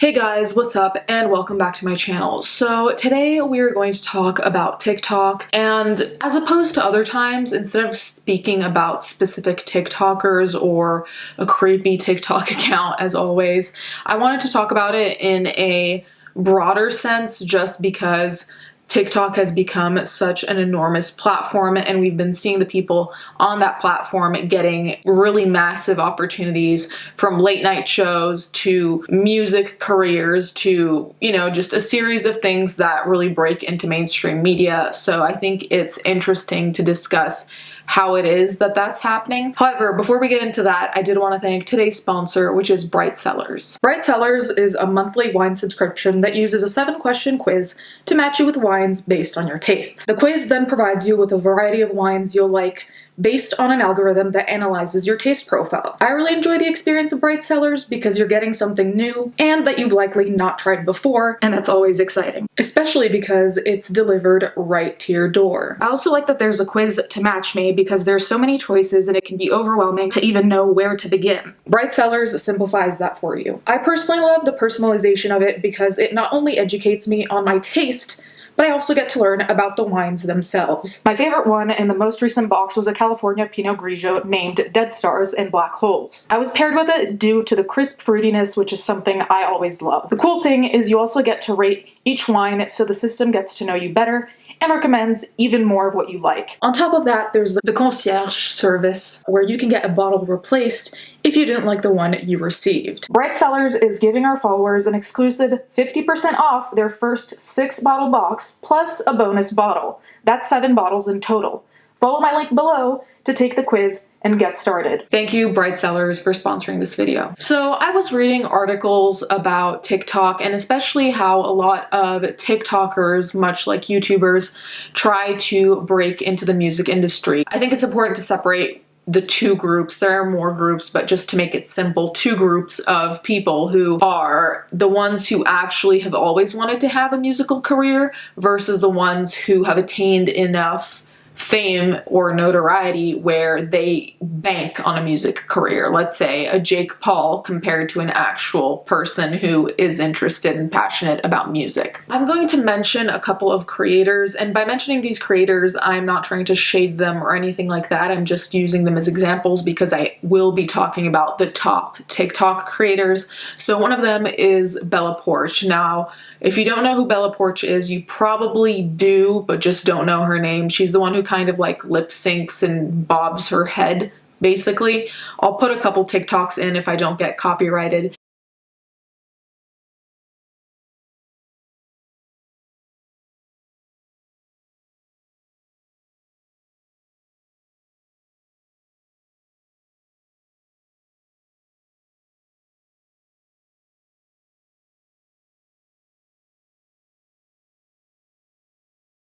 Hey guys, what's up and welcome back to my channel. So today we are going to talk about TikTok, and as opposed to other times, instead of speaking about specific TikTokers or a creepy TikTok account as always, I wanted to talk about it in a broader sense just because TikTok has become such an enormous platform, and we've been seeing the people on that platform getting really massive opportunities, from late night shows to music careers to, just a series of things that really break into mainstream media. So I think it's interesting to discuss how it is that that's happening. However, before we get into that, I did want to thank today's sponsor, which is Bright Cellars. Bright Cellars is a monthly wine subscription that uses a 7-question quiz to match you with wines based on your tastes. The quiz then provides you with a variety of wines you'll like based on an algorithm that analyzes your taste profile. I really enjoy the experience of Bright Cellars because you're getting something new and that you've likely not tried before, and that's always exciting, especially because it's delivered right to your door. I also like that there's a quiz to match me because there's so many choices and it can be overwhelming to even know where to begin. Bright Cellars simplifies that for you. I personally love the personalization of it because it not only educates me on my taste, but I also get to learn about the wines themselves. My favorite one in the most recent box was a California Pinot Grigio named Dead Stars and Black Holes. I was paired with it due to the crisp fruitiness, which is something I always love. The cool thing is you also get to rate each wine, so the system gets to know you better and recommends even more of what you like. On top of that, there's the concierge service, where you can get a bottle replaced if you didn't like the one you received. Bright Cellars is giving our followers an exclusive 50% off their first 6-bottle box plus a bonus bottle. That's 7 bottles in total. Follow my link below to take the quiz and get started. Thank you, Bright Cellars, for sponsoring this video. So I was reading articles about TikTok, and especially how a lot of TikTokers, much like YouTubers, try to break into the music industry. I think it's important to separate the two groups. There are more groups, but just to make it simple, 2 groups of people who are the ones who actually have always wanted to have a musical career versus the ones who have attained enough fame or notoriety where they bank on a music career. Let's say a Jake Paul compared to an actual person who is interested and passionate about music. I'm going to mention a couple of creators, and by mentioning these creators, I'm not trying to shade them or anything like that. I'm just using them as examples because I will be talking about the top TikTok creators. So one of them is Bella Poarch. Now, if you don't know who Bella Poarch is, you probably do, but just don't know her name. She's the one who kind of like lip syncs and bobs her head, basically. I'll put a couple TikToks in if I don't get copyrighted.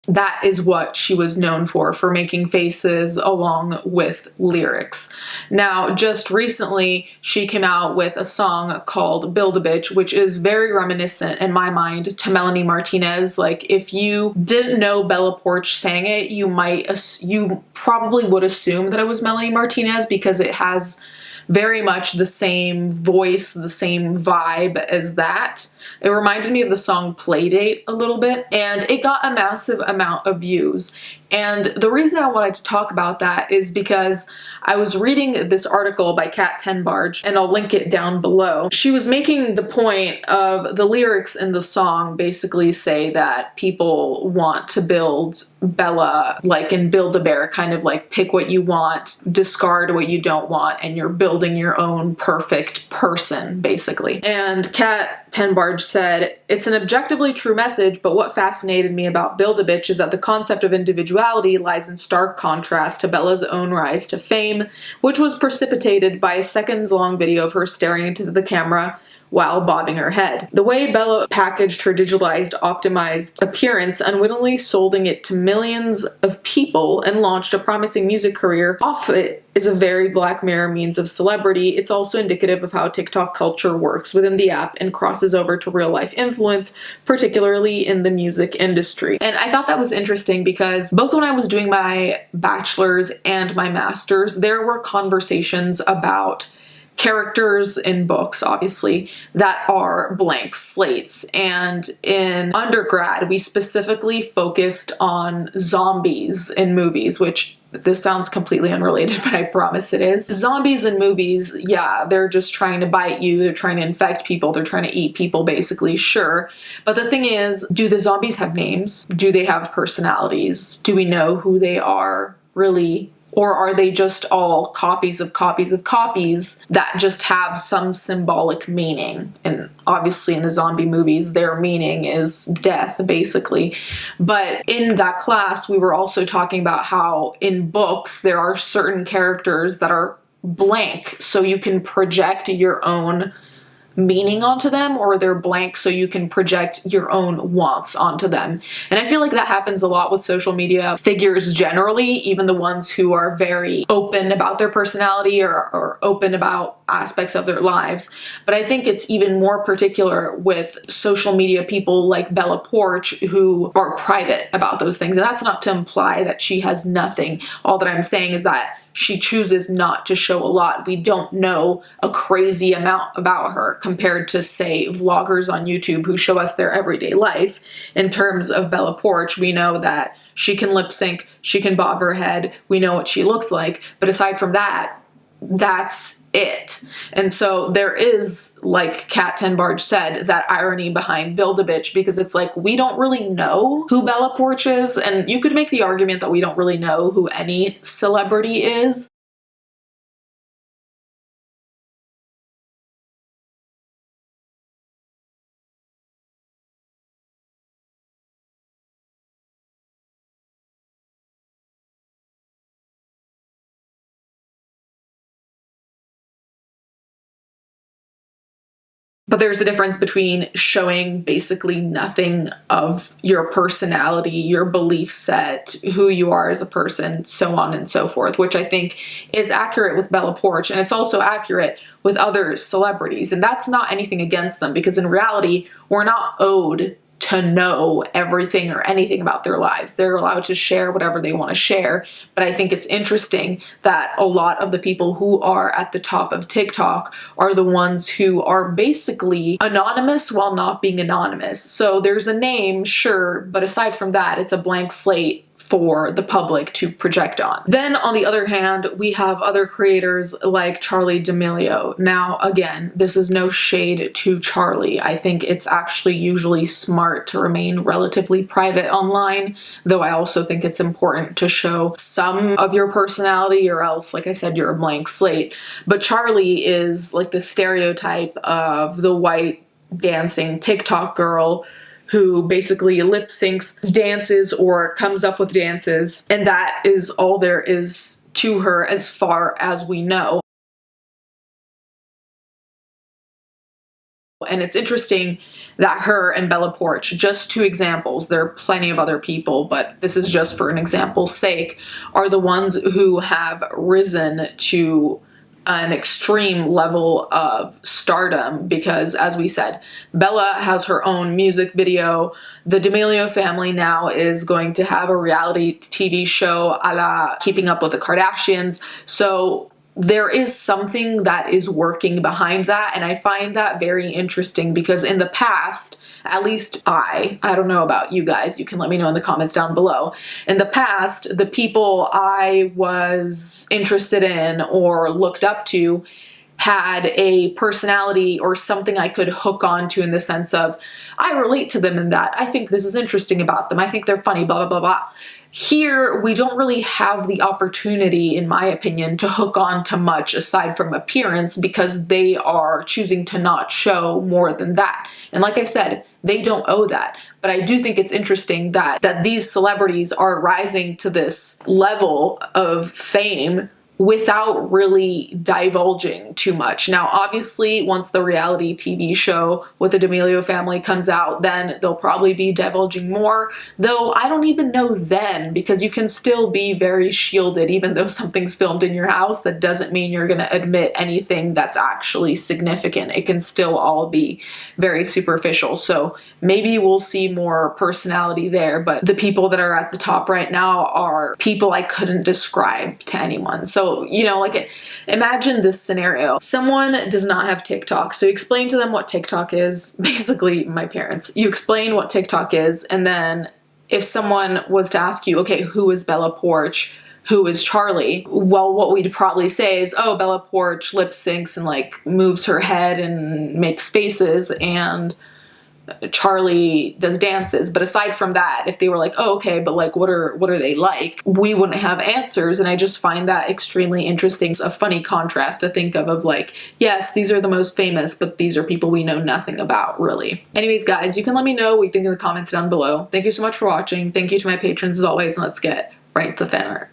That is what she was known for making faces along with lyrics. Now, just recently, she came out with a song called Build a Bitch, which is very reminiscent in my mind to Melanie Martinez. Like, if you didn't know Bella Poarch sang it, you probably would assume that it was Melanie Martinez because it has very much the same voice, the same vibe as that. It reminded me of the song Playdate a little bit, and it got a massive amount of views. And the reason I wanted to talk about that is because I was reading this article by Kat Tenbarge, and I'll link it down below. She was making the point of the lyrics in the song basically say that people want to build Bella, like in Build-A-Bear, kind of like pick what you want, discard what you don't want, and you're building your own perfect person, basically. And Kat Tenbarge said, "It's an objectively true message, but what fascinated me about Build-A-Bitch is that the concept of individuality lies in stark contrast to Bella's own rise to fame, which was precipitated by a seconds-long video of her staring into the camera while bobbing her head. The way Bella packaged her digitalized, optimized appearance, unwittingly sold it to millions of people, and launched a promising music career off it is a very Black Mirror means of celebrity. It's also indicative of how TikTok culture works within the app and crosses over to real-life influence, particularly in the music industry." And I thought that was interesting because both when I was doing my bachelor's and my master's, there were conversations about characters in books, obviously, that are blank slates. And in undergrad, we specifically focused on zombies in movies, which this sounds completely unrelated, but I promise it is. Zombies in movies, yeah, they're just trying to bite you, they're trying to infect people, they're trying to eat people, basically, sure. But the thing is, do the zombies have names? Do they have personalities? Do we know who they are, really? Or are they just all copies of copies of copies that just have some symbolic meaning? And obviously in the zombie movies, their meaning is death, basically. But in that class, we were also talking about how in books, there are certain characters that are blank, so you can project your own meaning onto them, or they're blank so you can project your own wants onto them. And I feel like that happens a lot with social media figures generally, even the ones who are very open about their personality or open about aspects of their lives. But I think it's even more particular with social media people like Bella Poarch, who are private about those things. And that's not to imply that she has nothing. All that I'm saying is that she chooses not to show a lot. We don't know a crazy amount about her compared to, say, vloggers on YouTube who show us their everyday life. In terms of Bella Poarch, we know that she can lip sync, she can bob her head, we know what she looks like, but aside from that, that's it. And so there is, like Kat Tenbarge said, that irony behind Build-A-Bitch, because it's like, we don't really know who Bella Poarch is, and you could make the argument that we don't really know who any celebrity is. But there's a difference between showing basically nothing of your personality, your belief set, who you are as a person, so on and so forth, which I think is accurate with Bella Poarch, and it's also accurate with other celebrities. And that's not anything against them, because in reality, we're not owed to know everything or anything about their lives. They're allowed to share whatever they want to share. But I think it's interesting that a lot of the people who are at the top of TikTok are the ones who are basically anonymous while not being anonymous. So there's a name, sure, but aside from that, it's a blank slate for the public to project on. Then on the other hand, we have other creators like Charli D'Amelio. Now, again, this is no shade to Charli. I think it's actually usually smart to remain relatively private online, though I also think it's important to show some of your personality, or else, like I said, you're a blank slate. But Charli is like the stereotype of the white dancing TikTok girl who basically lip syncs dances or comes up with dances, and that is all there is to her as far as we know. And it's interesting that her and Bella Poarch, just two examples, there are plenty of other people, but this is just for an example's sake, are the ones who have risen to an extreme level of stardom, because, as we said, Bella has her own music video. The D'Amelio family now is going to have a reality TV show a la Keeping Up with the Kardashians. So there is something that is working behind that, and I find that very interesting, because in the past, at least I don't know about you guys, you can let me know in the comments down below. In the past, the people I was interested in or looked up to had a personality or something I could hook on to, in the sense of, I relate to them in that. I think this is interesting about them. I think they're funny, blah, blah, blah, blah. Here, we don't really have the opportunity, in my opinion, to hook on to much aside from appearance, because they are choosing to not show more than that. And like I said, they don't owe that. But I do think it's interesting that these celebrities are rising to this level of fame without really divulging too much. Now, obviously, once the reality TV show with the D'Amelio family comes out, then they'll probably be divulging more, though I don't even know then, because you can still be very shielded. Even though something's filmed in your house, that doesn't mean you're gonna admit anything that's actually significant. It can still all be very superficial. So maybe we'll see more personality there, but the people that are at the top right now are people I couldn't describe to anyone. So So, you know, like imagine this scenario. Someone does not have TikTok. So you explain to them what TikTok is, basically my parents. You explain what TikTok is, and then if someone was to ask you, okay, who is Bella Poarch? Who is Charlie? Well, what we'd probably say is, oh, Bella Poarch lip syncs and like moves her head and makes faces, and Charlie does dances. But aside from that, if they were like, oh, okay, but like what are they like? We wouldn't have answers. And I just find that extremely interesting. It's a funny contrast to think of like, yes, these are the most famous, but these are people we know nothing about, really. Anyways, guys, you can let me know what you think in the comments down below. Thank you so much for watching. Thank you to my patrons as always, and let's get right to the fan art.